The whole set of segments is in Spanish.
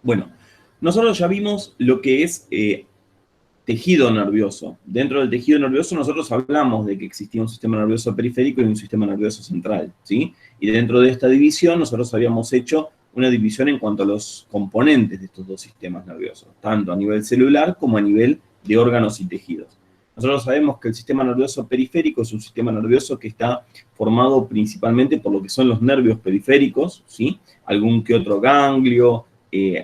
Bueno, nosotros ya vimos lo que es tejido nervioso. Dentro del tejido nervioso nosotros hablamos de que existía un sistema nervioso periférico y un sistema nervioso central, ¿sí? Y dentro de esta división nosotros habíamos hecho una división en cuanto a los componentes de estos dos sistemas nerviosos, tanto a nivel celular como a nivel de órganos y tejidos. Nosotros sabemos que el sistema nervioso periférico es un sistema nervioso que está formado principalmente por lo que son los nervios periféricos, ¿sí? Algún que otro ganglio,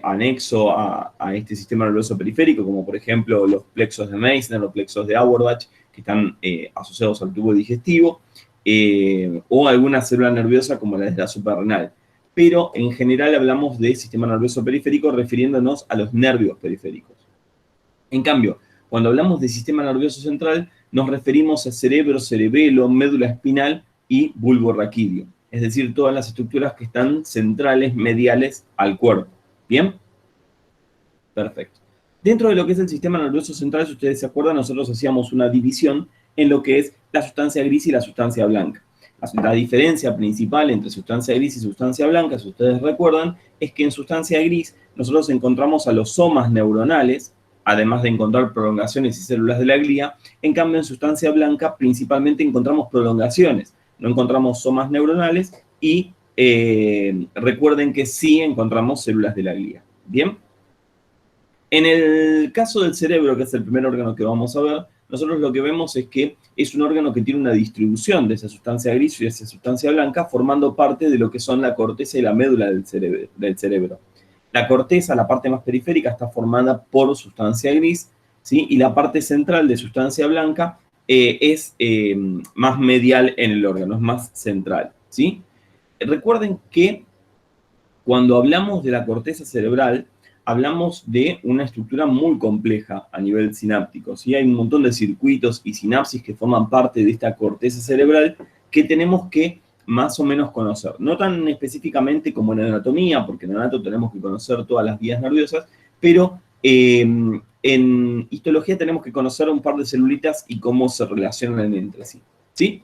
anexo a este sistema nervioso periférico, como por ejemplo los plexos de Meissner o plexos de Auerbach, que están asociados al tubo digestivo, o alguna célula nerviosa como la de la suprarrenal. Pero en general hablamos de sistema nervioso periférico refiriéndonos a los nervios periféricos. En cambio, cuando hablamos de sistema nervioso central, nos referimos a cerebro, cerebelo, médula espinal y bulbo raquídeo. Es decir, todas las estructuras que están centrales, mediales al cuerpo. ¿Bien? Perfecto. Dentro de lo que es el sistema nervioso central, si ustedes se acuerdan, nosotros hacíamos una división en lo que es la sustancia gris y la sustancia blanca. La diferencia principal entre sustancia gris y sustancia blanca, si ustedes recuerdan, es que en sustancia gris nosotros encontramos a los somas neuronales, además de encontrar prolongaciones y células de la glía. En cambio, en sustancia blanca principalmente encontramos prolongaciones, no encontramos somas neuronales y recuerden que sí encontramos células de la glía. ¿Bien? En el caso del cerebro, que es el primer órgano que vamos a ver, nosotros lo que vemos es que es un órgano que tiene una distribución de esa sustancia gris y de esa sustancia blanca, formando parte de lo que son la corteza y la médula del cerebro. La corteza, la parte más periférica, está formada por sustancia gris, ¿sí? Y la parte central de sustancia blanca es más medial en el órgano, es más central, ¿sí? Recuerden que cuando hablamos de la corteza cerebral, hablamos de una estructura muy compleja a nivel sináptico, ¿sí? Hay un montón de circuitos y sinapsis que forman parte de esta corteza cerebral que tenemos que más o menos conocer. No tan específicamente como en anatomía, porque en anato tenemos que conocer todas las vías nerviosas, pero en histología tenemos que conocer un par de celulitas y cómo se relacionan entre sí, ¿sí?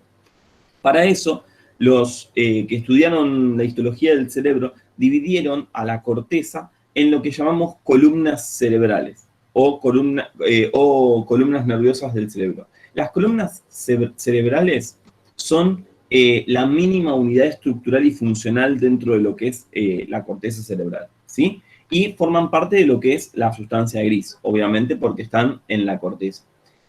Para eso, los que estudiaron la histología del cerebro dividieron a la corteza en lo que llamamos columnas cerebrales o columnas nerviosas del cerebro. Las columnas cerebrales son la mínima unidad estructural y funcional dentro de lo que es la corteza cerebral, ¿sí? Y forman parte de lo que es la sustancia gris, obviamente porque están en la corteza.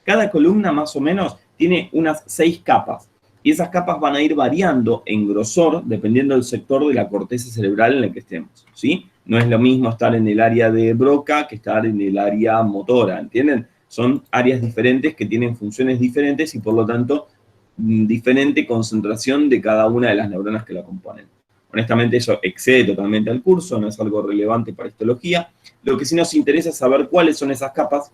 Cada columna más o menos tiene unas 6 capas y esas capas van a ir variando en grosor dependiendo del sector de la corteza cerebral en el que estemos, ¿sí? No es lo mismo estar en el área de Broca que estar en el área motora, ¿entienden? Son áreas diferentes que tienen funciones diferentes y por lo tanto diferente concentración de cada una de las neuronas que la componen. Honestamente eso excede totalmente al curso, no es algo relevante para histología. Lo que sí nos interesa es saber cuáles son esas capas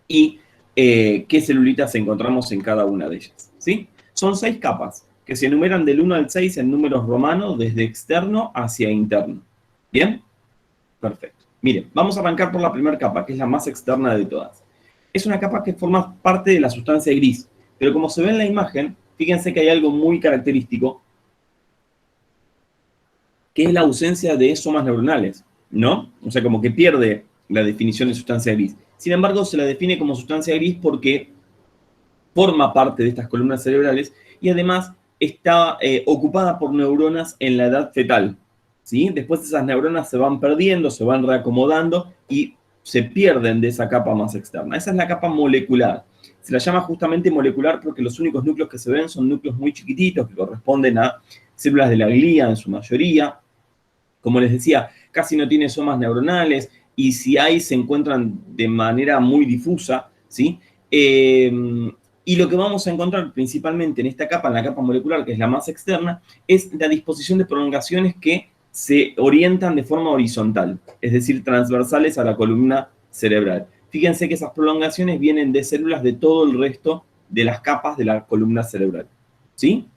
y qué celulitas encontramos en cada una de ellas, ¿sí? Son 6 capas que se enumeran del 1 al 6 en números romanos desde externo hacia interno. ¿Bien? Perfecto. Miren, vamos a arrancar por la primera capa, que es la más externa de todas. Es una capa que forma parte de la sustancia gris, pero como se ve en la imagen, fíjense que hay algo muy característico, que es la ausencia de somas neuronales, ¿no? O sea, como que pierde la definición de sustancia gris. Sin embargo, se la define como sustancia gris porque forma parte de estas columnas cerebrales y además está ocupada por neuronas en la edad fetal, ¿sí? Después esas neuronas se van perdiendo, se van reacomodando y se pierden de esa capa más externa. Esa es la capa molecular. Se la llama justamente molecular porque los únicos núcleos que se ven son núcleos muy chiquititos que corresponden a células de la glía en su mayoría. Como les decía, casi no tiene somas neuronales y si hay se encuentran de manera muy difusa, ¿sí? Y lo que vamos a encontrar principalmente en esta capa, en la capa molecular, que es la más externa, es la disposición de prolongaciones que se orientan de forma horizontal, es decir, transversales a la columna cerebral. Fíjense que esas prolongaciones vienen de células de todo el resto de las capas de la columna cerebral. ¿Sí?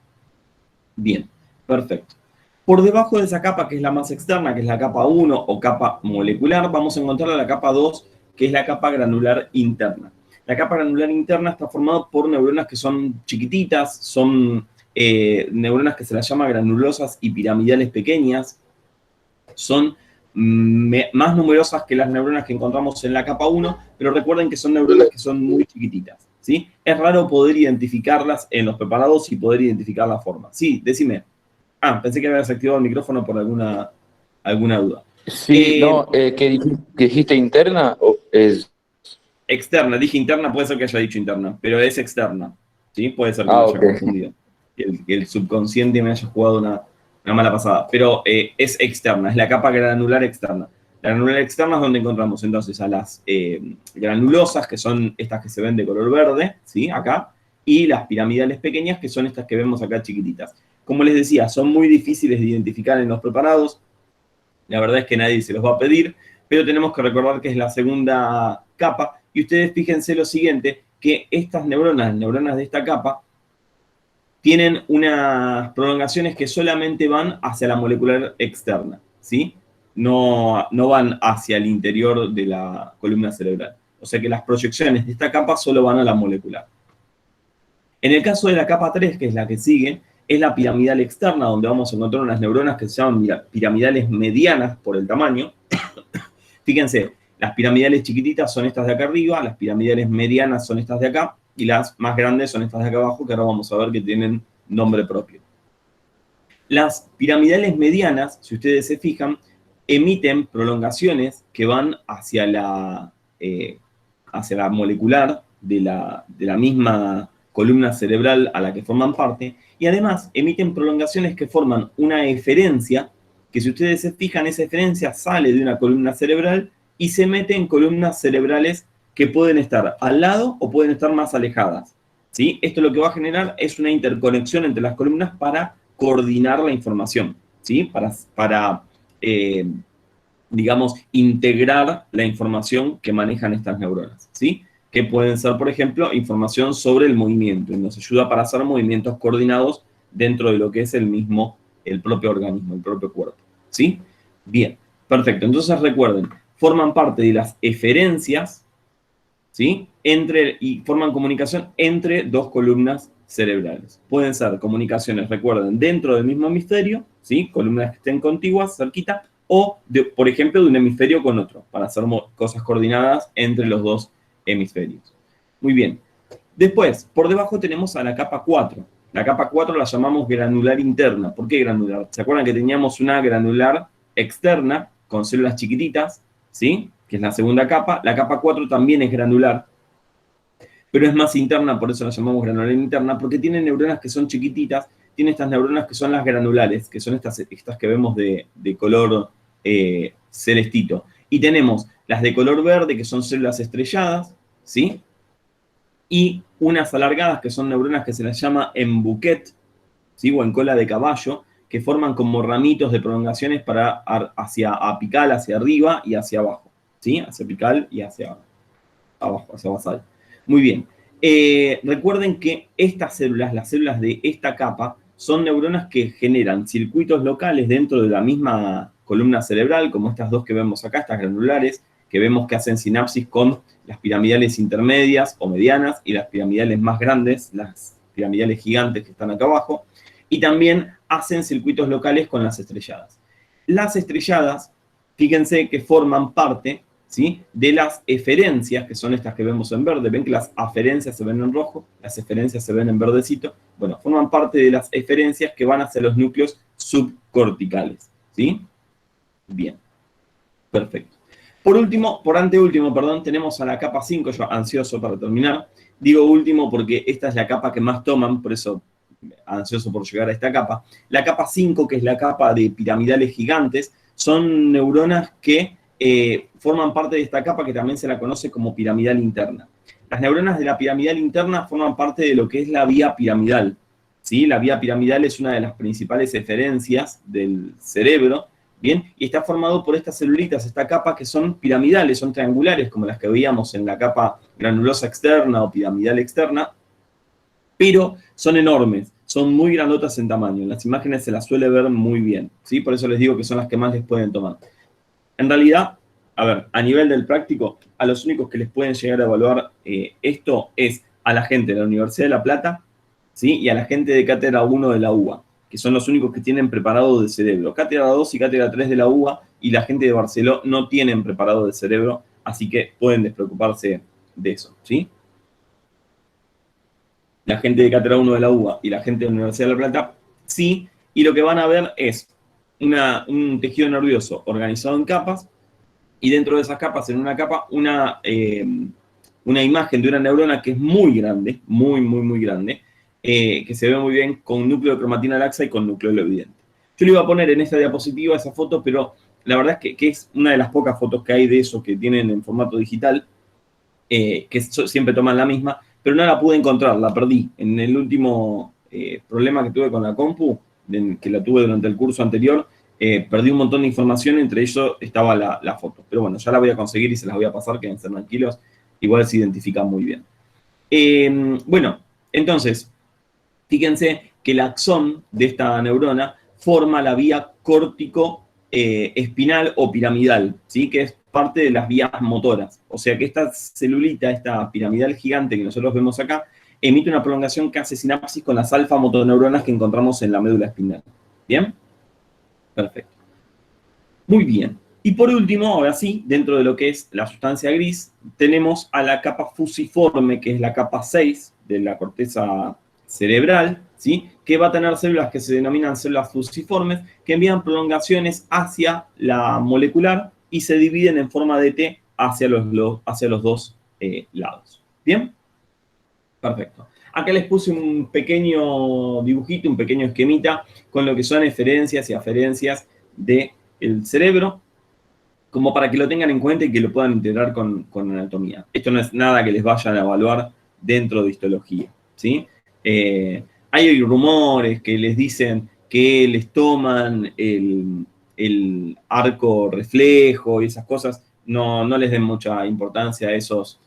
Bien, perfecto. Por debajo de esa capa, que es la más externa, que es la capa 1 o capa molecular, vamos a encontrar la capa 2, que es la capa granular interna. La capa granular interna está formada por neuronas que son chiquititas, son neuronas que se las llama granulosas y piramidales pequeñas, son más numerosas que las neuronas que encontramos en la capa 1, pero recuerden que son neuronas que son muy chiquititas, ¿sí? Es raro poder identificarlas en los preparados y poder identificar la forma. Sí, decime. Pensé que habías activado el micrófono por alguna duda. Sí, no, ¿qué dijiste interna? Externa, dije interna, puede ser que haya dicho interna, pero es externa, ¿sí? Puede ser que me Ah, haya ok. confundido. Que el subconsciente me haya jugado una mala pasada, pero es externa, es la capa granular externa. La granular externa es donde encontramos entonces a las granulosas, que son estas que se ven de color verde, ¿sí? Acá, y las piramidales pequeñas, que son estas que vemos acá chiquititas. Como les decía, son muy difíciles de identificar en los preparados, la verdad es que nadie se los va a pedir, pero tenemos que recordar que es la segunda capa, y ustedes fíjense lo siguiente, que estas neuronas de esta capa, tienen unas prolongaciones que solamente van hacia la molecular externa, ¿sí? No van hacia el interior de la columna cerebral. O sea que las proyecciones de esta capa solo van a la molecular. En el caso de la capa 3, que es la que sigue, es la piramidal externa, donde vamos a encontrar unas neuronas que se llaman piramidales medianas por el tamaño. Fíjense, las piramidales chiquititas son estas de acá arriba, las piramidales medianas son estas de acá, y las más grandes son estas de acá abajo, que ahora vamos a ver que tienen nombre propio. Las piramidales medianas, si ustedes se fijan, emiten prolongaciones que van hacia la molecular de la misma columna cerebral a la que forman parte, y además emiten prolongaciones que forman una eferencia, que si ustedes se fijan, esa eferencia sale de una columna cerebral y se mete en columnas cerebrales que pueden estar al lado o pueden estar más alejadas, ¿sí? Esto lo que va a generar es una interconexión entre las columnas para coordinar la información, ¿sí? Para digamos, integrar la información que manejan estas neuronas, ¿sí? Que pueden ser, por ejemplo, información sobre el movimiento, y nos ayuda para hacer movimientos coordinados dentro de lo que es el propio organismo, el propio cuerpo, ¿sí? Bien, perfecto. Entonces recuerden, forman parte de las eferencias, ¿sí? Y forman comunicación entre dos columnas cerebrales. Pueden ser comunicaciones, recuerden, dentro del mismo hemisferio, ¿sí? Columnas que estén contiguas, cerquita, o, por ejemplo, de un hemisferio con otro, para hacer cosas coordinadas entre los dos hemisferios. Muy bien. Después, por debajo tenemos a la capa 4. La capa 4 la llamamos granular interna. ¿Por qué granular? ¿Se acuerdan que teníamos una granular externa con células chiquititas, ¿sí? Que es la segunda capa. La capa 4 también es granular, pero es más interna, por eso la llamamos granular interna, porque tiene neuronas que son chiquititas, tiene estas neuronas que son las granulares, que son estas que vemos de color celestito. Y tenemos las de color verde, que son células estrelladas, ¿sí? Y unas alargadas, que son neuronas que se las llama en bouquet, ¿sí? O en cola de caballo, que forman como ramitos de prolongaciones hacia apical, hacia arriba y hacia abajo, ¿sí? Hacia apical y hacia abajo, hacia basal. Muy bien. Recuerden que estas células, las células de esta capa, son neuronas que generan circuitos locales dentro de la misma columna cerebral, como estas dos que vemos acá, estas granulares, que vemos que hacen sinapsis con las piramidales intermedias o medianas y las piramidales más grandes, las piramidales gigantes que están acá abajo, y también hacen circuitos locales con las estrelladas. Las estrelladas, fíjense que forman parte, ¿sí? De las eferencias, que son estas que vemos en verde. Ven que las aferencias se ven en rojo, las eferencias se ven en verdecito. Bueno, forman parte de las eferencias que van hacia los núcleos subcorticales, ¿sí? Bien, perfecto. Por anteúltimo, perdón, tenemos a la capa 5, yo ansioso para terminar. Digo último porque esta es la capa que más toman, por eso ansioso por llegar a esta capa. La capa 5, que es la capa de piramidales gigantes, son neuronas que forman parte de esta capa que también se la conoce como piramidal interna. Las neuronas de la piramidal interna forman parte de lo que es la vía piramidal, ¿sí? La vía piramidal es una de las principales eferencias del cerebro, ¿bien? Y está formado por estas celulitas, esta capa que son piramidales, son triangulares, como las que veíamos en la capa granulosa externa o piramidal externa, pero son enormes, son muy grandotas en tamaño. En las imágenes se las suele ver muy bien, ¿sí? Por eso les digo que son las que más les pueden tomar. En realidad, a ver, a nivel del práctico, a los únicos que les pueden llegar a evaluar esto es a la gente de la Universidad de La Plata, ¿sí? Y a la gente de Cátedra 1 de la UBA, que son los únicos que tienen preparado de cerebro. Cátedra 2 y Cátedra 3 de la UBA y la gente de Barceló no tienen preparado el cerebro, así que pueden despreocuparse de eso, ¿sí? La gente de Cátedra 1 de la UBA y la gente de la Universidad de La Plata, sí, y lo que van a ver es un tejido nervioso organizado en capas, y dentro de esas capas, en una capa, una imagen de una neurona que es muy grande, muy grande, que se ve muy bien con núcleo de cromatina laxa y con núcleo evidente. Yo le iba a poner en esta diapositiva esa foto, pero la verdad es que es una de las pocas fotos que hay de eso que tienen en formato digital, que siempre toman la misma, pero no la pude encontrar, la perdí. En el último problema que tuve con la compu, que la tuve durante el curso anterior, perdí un montón de información, entre ellos estaba la foto. Pero bueno, ya la voy a conseguir y se las voy a pasar, quédense tranquilos, igual se identifican muy bien. Bueno, entonces, fíjense que el axón de esta neurona forma la vía córtico espinal o piramidal, ¿sí? Que es parte de las vías motoras. O sea que esta celulita, esta piramidal gigante que nosotros vemos acá, emite una prolongación que hace sinapsis con las alfa motoneuronas que encontramos en la médula espinal. ¿Bien? Perfecto. Muy bien. Y por último, ahora sí, dentro de lo que es la sustancia gris, tenemos a la capa fusiforme, que es la capa 6 de la corteza cerebral, ¿sí? Que va a tener células que se denominan células fusiformes, que envían prolongaciones hacia la molecular y se dividen en forma de T hacia los dos lados. ¿Bien? Perfecto. Acá les puse un pequeño dibujito, un pequeño esquemita con lo que son eferencias y aferencias del cerebro, como para que lo tengan en cuenta y que lo puedan integrar con anatomía. Esto no es nada que les vayan a evaluar dentro de histología, ¿sí? Hay rumores que les dicen que les toman el arco reflejo y esas cosas. No les den mucha importancia a esos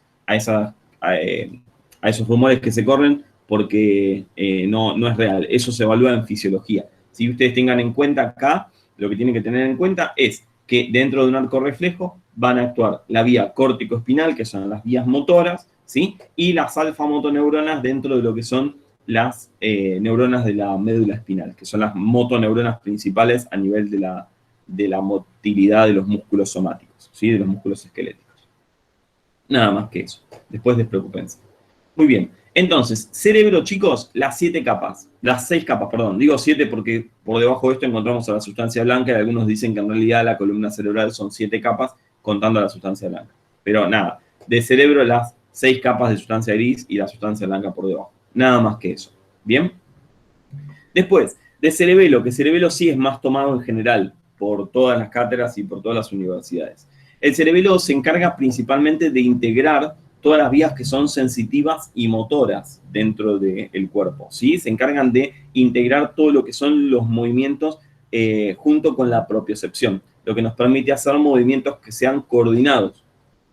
rumores que se corren, porque no es real. Eso se evalúa en fisiología. Si ustedes tengan en cuenta acá, lo que tienen que tener en cuenta es que dentro de un arco reflejo van a actuar la vía córtico-espinal, que son las vías motoras, ¿sí? Y las alfa-motoneuronas dentro de lo que son las neuronas de la médula espinal, que son las motoneuronas principales a nivel de la motilidad de los músculos somáticos, ¿sí? De los músculos esqueléticos. Nada más que eso. Después despreocúpense. Muy bien. Entonces, cerebro, chicos, las 6 capas, perdón. Digo 7 porque por debajo de esto encontramos a la sustancia blanca y algunos dicen que en realidad la columna cerebral son 7 capas contando a la sustancia blanca. Pero nada, de cerebro las 6 capas de sustancia gris y la sustancia blanca por debajo. Nada más que eso. ¿Bien? Después, de cerebelo, que cerebelo sí es más tomado en general por todas las cátedras y por todas las universidades. El cerebelo se encarga principalmente de integrar todas las vías que son sensitivas y motoras dentro del cuerpo, ¿sí? Se encargan de integrar todo lo que son los movimientos junto con la propiocepción, lo que nos permite hacer movimientos que sean coordinados.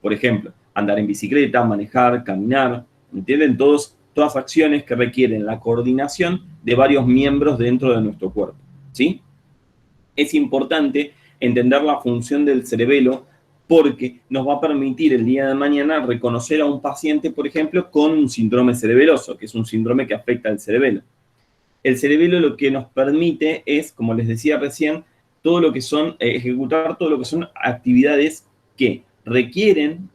Por ejemplo, andar en bicicleta, manejar, caminar, ¿entienden? Todas acciones que requieren la coordinación de varios miembros dentro de nuestro cuerpo, ¿sí? Es importante entender la función del cerebelo porque nos va a permitir el día de mañana reconocer a un paciente, por ejemplo, con un síndrome cerebeloso, que es un síndrome que afecta al cerebelo. El cerebelo lo que nos permite es, como les decía recién, todo lo que son, ejecutar todo lo que son actividades que requieren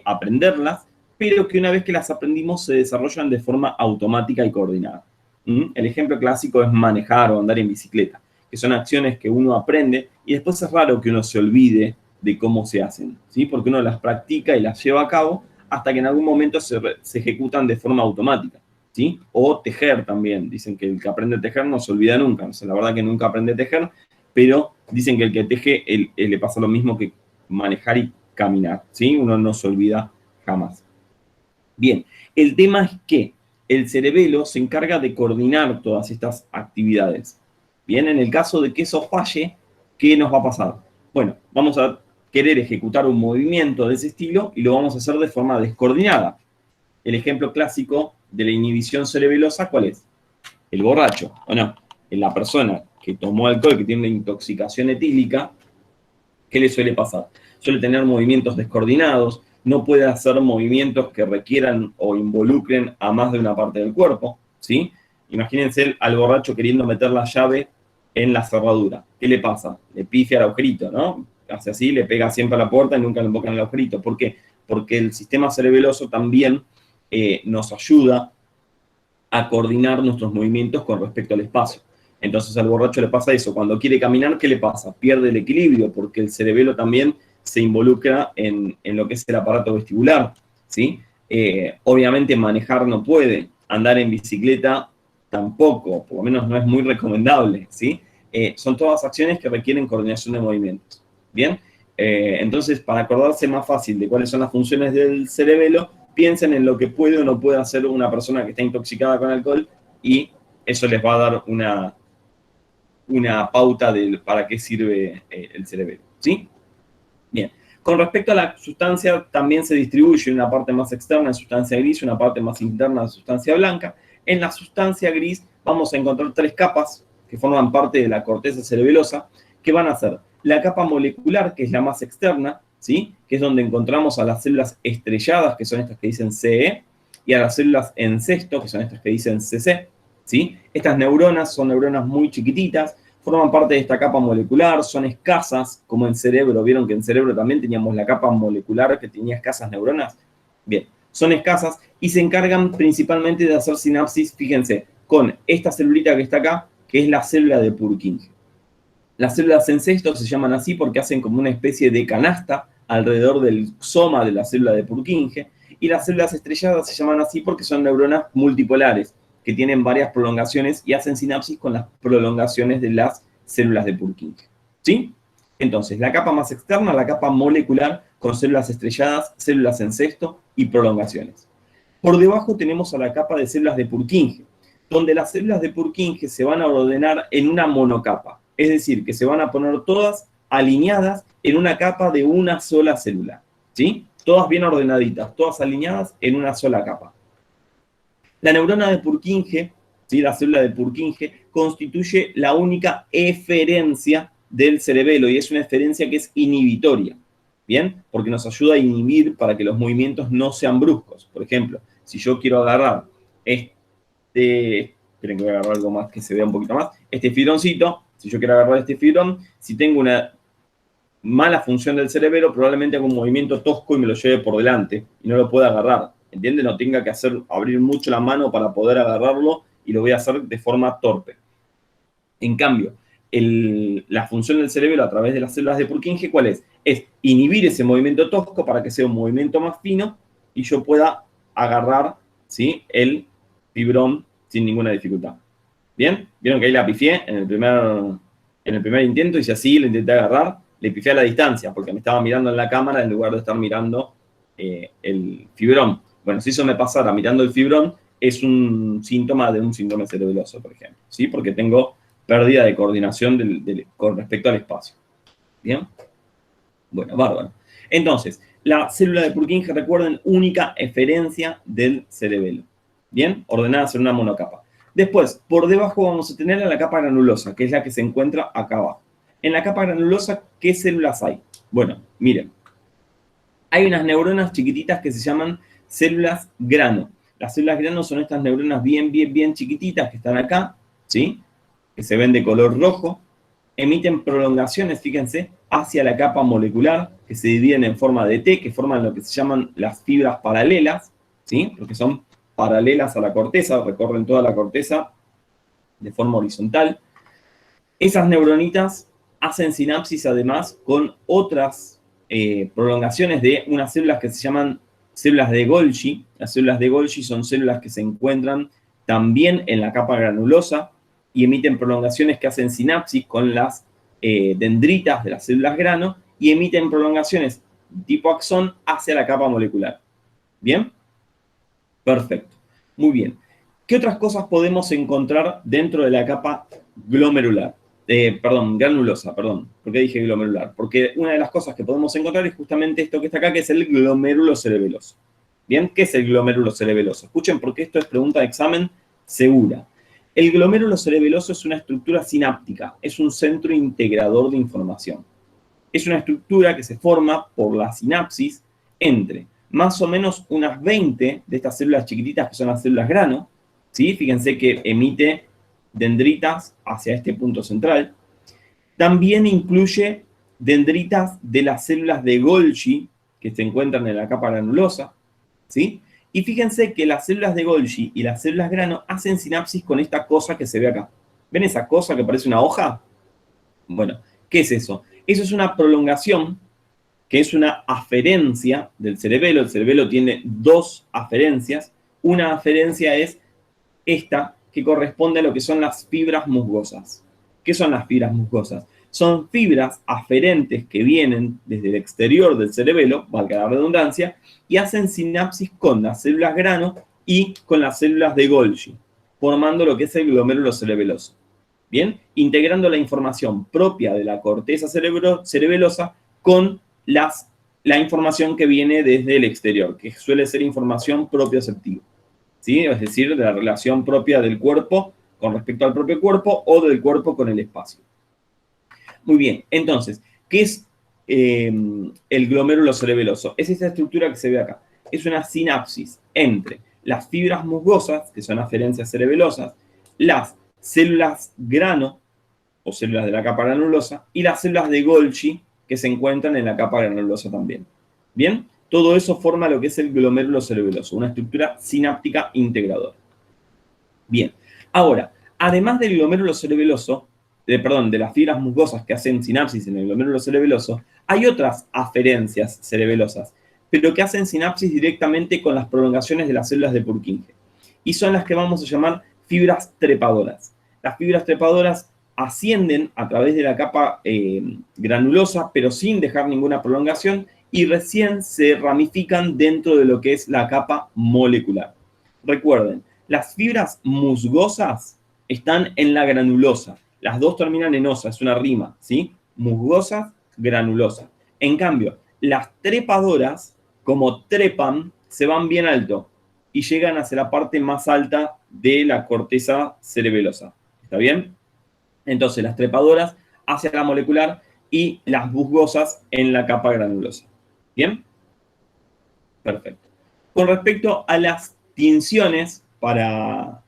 aprenderlas, pero que una vez que las aprendimos se desarrollan de forma automática y coordinada. El ejemplo clásico es manejar o andar en bicicleta, que son acciones que uno aprende y después es raro que uno se olvide de cómo se hacen, ¿sí? Porque uno las practica y las lleva a cabo hasta que en algún momento se ejecutan de forma automática, ¿sí? O tejer también. Dicen que el que aprende a tejer no se olvida nunca. O sea, la verdad que nunca aprende a tejer, pero dicen que el que teje le pasa lo mismo que manejar y caminar, ¿sí? Uno no se olvida jamás. Bien, el tema es que el cerebelo se encarga de coordinar todas estas actividades. Bien, en el caso de que eso falle, ¿qué nos va a pasar? Bueno, vamos a querer ejecutar un movimiento de ese estilo y lo vamos a hacer de forma descoordinada. El ejemplo clásico de la inhibición cerebelosa, ¿cuál es? El borracho, ¿o no? En la persona que tomó alcohol, que tiene una intoxicación etílica, ¿qué le suele pasar? Suele tener movimientos descoordinados, no puede hacer movimientos que requieran o involucren a más de una parte del cuerpo, ¿sí? Imagínense al borracho queriendo meter la llave en la cerradura. ¿Qué le pasa? Le pifia el agujerito, ¿no? hace así, le pega siempre a la puerta y nunca le invocan el agujerito. ¿Por qué? Porque el sistema cerebeloso también nos ayuda a coordinar nuestros movimientos con respecto al espacio. Entonces al borracho le pasa eso. Cuando quiere caminar, ¿qué le pasa? Pierde el equilibrio, porque el cerebelo también se involucra en lo que es el aparato vestibular, ¿sí? Obviamente manejar no puede, andar en bicicleta tampoco, por lo menos no es muy recomendable, ¿sí? Son todas acciones que requieren coordinación de movimientos, ¿bien? Entonces, para acordarse más fácil de cuáles son las funciones del cerebelo, piensen en lo que puede o no puede hacer una persona que está intoxicada con alcohol y eso les va a dar una pauta de para qué sirve el cerebelo, ¿sí? Bien. Con respecto a la sustancia, también se distribuye una parte más externa en sustancia gris y una parte más interna en sustancia blanca. En la sustancia gris vamos a encontrar 3 capas que forman parte de la corteza cerebelosa, que van a ser la capa molecular, que es la más externa, ¿sí? Que es donde encontramos a las células estrelladas, que son estas que dicen CE, y a las células en cesto, que son estas que dicen CC, ¿sí? Estas neuronas son neuronas muy chiquititas, forman parte de esta capa molecular, son escasas, como en cerebro. ¿Vieron que en cerebro también teníamos la capa molecular que tenía escasas neuronas? Bien, son escasas y se encargan principalmente de hacer sinapsis, fíjense, con esta celulita que está acá, que es la célula de Purkinje. Las células en cesto se llaman así porque hacen como una especie de canasta alrededor del soma de la célula de Purkinje, y las células estrelladas se llaman así porque son neuronas multipolares, que tienen varias prolongaciones y hacen sinapsis con las prolongaciones de las células de Purkinje, ¿sí? Entonces, la capa más externa, la capa molecular, con células estrelladas, células en cesto y prolongaciones. Por debajo tenemos a la capa de células de Purkinje, donde las células de Purkinje se van a ordenar en una monocapa, es decir, que se van a poner todas alineadas en una capa de una sola célula, ¿sí? Todas bien ordenaditas, todas alineadas en una sola capa. La neurona de Purkinje, ¿sí? La célula de Purkinje, constituye la única eferencia del cerebelo y es una eferencia que es inhibitoria, ¿bien? Porque nos ayuda a inhibir para que los movimientos no sean bruscos. Por ejemplo, si yo quiero agarrar esperen que voy a agarrar algo más que se vea un poquito más, este fibroncito, si yo quiero agarrar este fibrón, si tengo una mala función del cerebelo, probablemente haga un movimiento tosco y me lo lleve por delante y no lo pueda agarrar. ¿Entienden? No tenga que abrir mucho la mano para poder agarrarlo y lo voy a hacer de forma torpe. En cambio, la función del cerebelo a través de las células de Purkinje, ¿cuál es? Es inhibir ese movimiento tosco para que sea un movimiento más fino y yo pueda agarrar, ¿sí?, el fibrón sin ninguna dificultad. ¿Bien? Vieron que ahí la pifié en el primer intento y si así lo intenté agarrar, le pifié a la distancia porque me estaba mirando en la cámara en lugar de estar mirando el fibrón. Bueno, si eso me pasara mirando el fibrón, es un síntoma de un síndrome cerebeloso, por ejemplo, ¿sí? Porque tengo pérdida de coordinación con respecto al espacio. ¿Bien? Bueno, bárbaro. Entonces, la célula de Purkinje, recuerden, única eferencia del cerebelo. ¿Bien? Ordenadas en una monocapa. Después, por debajo vamos a tener a la capa granulosa, que es la que se encuentra acá abajo. En la capa granulosa, ¿qué células hay? Bueno, miren. Hay unas neuronas chiquititas que se llaman células grano. Las células grano son estas neuronas bien chiquititas que están acá, ¿sí? Que se ven de color rojo. Emiten prolongaciones, fíjense, hacia la capa molecular, que se dividen en forma de T, que forman lo que se llaman las fibras paralelas, ¿sí? Porque son paralelas a la corteza, recorren toda la corteza de forma horizontal. Esas neuronitas hacen sinapsis además con otras prolongaciones de unas células que se llaman células de Golgi. Las células de Golgi son células que se encuentran también en la capa granulosa y emiten prolongaciones que hacen sinapsis con las dendritas de las células grano y emiten prolongaciones tipo axón hacia la capa molecular. ¿Bien? Perfecto. Muy bien. ¿Qué otras cosas podemos encontrar dentro de la capa granulosa? ¿Por qué dije glomerular? Porque una de las cosas que podemos encontrar es justamente esto que está acá, que es el glomérulo cerebeloso. ¿Bien? ¿Qué es el glomérulo cerebeloso? Escuchen, porque esto es pregunta de examen segura. El glomérulo cerebeloso es una estructura sináptica, es un centro integrador de información. Es una estructura que se forma por la sinapsis entre más o menos unas 20 de estas células chiquititas que son las células grano, ¿sí? Fíjense que emite dendritas hacia este punto central. También incluye dendritas de las células de Golgi que se encuentran en la capa granulosa, ¿sí? Y fíjense que las células de Golgi y las células grano hacen sinapsis con esta cosa que se ve acá. ¿Ven esa cosa que parece una hoja? Bueno, ¿qué es eso? Eso es una prolongación, que es una aferencia del cerebelo. El cerebelo tiene dos aferencias. Una aferencia es esta, que corresponde a lo que son las fibras musgosas. ¿Qué son las fibras musgosas? Son fibras aferentes que vienen desde el exterior del cerebelo, valga la redundancia, y hacen sinapsis con las células grano y con las células de Golgi, formando lo que es el glomérulo cerebeloso. Bien, integrando la información propia de la corteza cerebelosa con la información que viene desde el exterior, que suele ser información propioceptiva, ¿sí? Es decir, de la relación propia del cuerpo con respecto al propio cuerpo o del cuerpo con el espacio. Muy bien, entonces, ¿qué es el glomérulo cerebeloso? Es esta estructura que se ve acá. Es una sinapsis entre las fibras musgosas, que son aferencias cerebelosas, las células grano, o células de la capa granulosa, y las células de Golgi, que se encuentran en la capa granulosa también. Bien, todo eso forma lo que es el glomérulo cerebeloso, una estructura sináptica integradora. Bien, ahora, además del glomérulo cerebeloso, de las fibras musgosas que hacen sinapsis en el glomérulo cerebeloso, hay otras aferencias cerebelosas, pero que hacen sinapsis directamente con las prolongaciones de las células de Purkinje. Y son las que vamos a llamar fibras trepadoras. Las fibras trepadoras ascienden a través de la capa granulosa, pero sin dejar ninguna prolongación, y recién se ramifican dentro de lo que es la capa molecular. Recuerden, las fibras musgosas están en la granulosa. Las dos terminan en osa, es una rima, ¿sí? Musgosas, granulosas. En cambio, las trepadoras, como trepan, se van bien alto y llegan hacia la parte más alta de la corteza cerebelosa. ¿Está bien? Entonces, las trepadoras hacia la molecular y las musgosas en la capa granulosa. ¿Bien? Perfecto. Con respecto a las tinciones para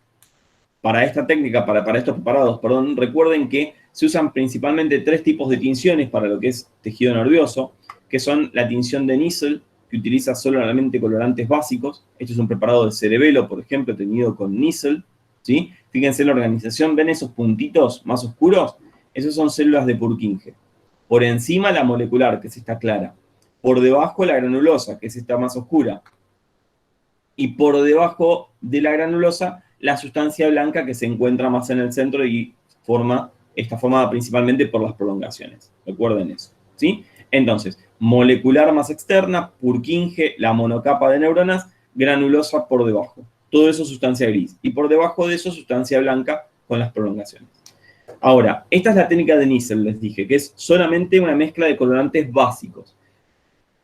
esta técnica, para estos preparados, perdón, recuerden que se usan principalmente tres tipos de tinciones para lo que es tejido nervioso, que son la tinción de Nissl, que utiliza solamente colorantes básicos. Este es un preparado de cerebelo, por ejemplo, teñido con Nissl, ¿sí? Fíjense en la organización, ¿ven esos puntitos más oscuros? Esos son células de Purkinje. Por encima la molecular, que es esta clara. Por debajo la granulosa, que es esta más oscura. Y por debajo de la granulosa, la sustancia blanca que se encuentra más en el centro y está formada principalmente por las prolongaciones. Recuerden eso, ¿sí? Entonces, molecular más externa, Purkinje, la monocapa de neuronas, granulosa por debajo. Todo eso sustancia gris. Y por debajo de eso, sustancia blanca con las prolongaciones. Ahora, esta es la técnica de Nissl, les dije, que es solamente una mezcla de colorantes básicos.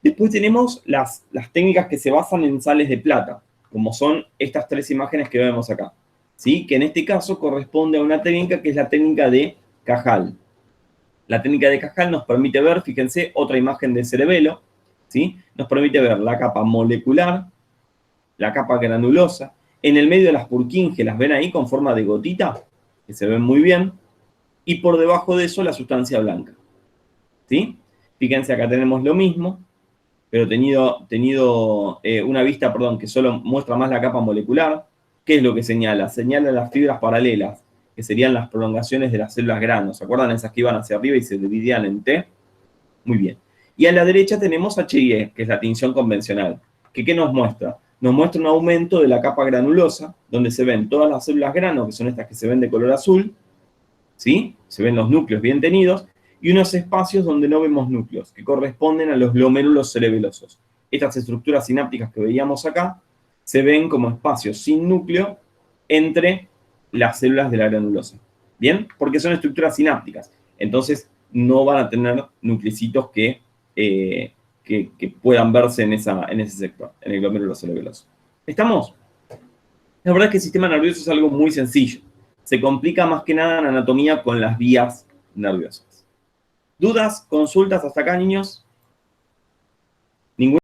Después tenemos las técnicas que se basan en sales de plata, como son estas tres imágenes que vemos acá, ¿sí? Que en este caso corresponde a una técnica que es la técnica de Cajal. La técnica de Cajal nos permite ver, fíjense, otra imagen de cerebelo, ¿sí? Nos permite ver la capa molecular, la capa granulosa, en el medio de las Purkinje, las ven ahí con forma de gotita, que se ven muy bien, y por debajo de eso la sustancia blanca, ¿sí? Fíjense, acá tenemos lo mismo, pero tenido una vista, que solo muestra más la capa molecular. ¿Qué es lo que señala? Señala las fibras paralelas, que serían las prolongaciones de las células grano. ¿Se acuerdan esas que iban hacia arriba y se dividían en T? Muy bien. Y a la derecha tenemos HIE, que es la tinción convencional. ¿Qué nos muestra? Nos muestra un aumento de la capa granulosa, donde se ven todas las células grano, que son estas que se ven de color azul, ¿sí? Se ven los núcleos bien tenidos, y unos espacios donde no vemos núcleos, que corresponden a los glomérulos cerebelosos. Estas estructuras sinápticas que veíamos acá se ven como espacios sin núcleo entre las células de la granulosa. ¿Bien? Porque son estructuras sinápticas. Entonces, no van a tener nuclecitos que puedan verse en ese sector, en el glomérulo cerebeloso. ¿Estamos? La verdad es que el sistema nervioso es algo muy sencillo. Se complica más que nada en anatomía con las vías nerviosas. ¿Dudas? ¿Consultas hasta acá, niños? ¿Ninguna?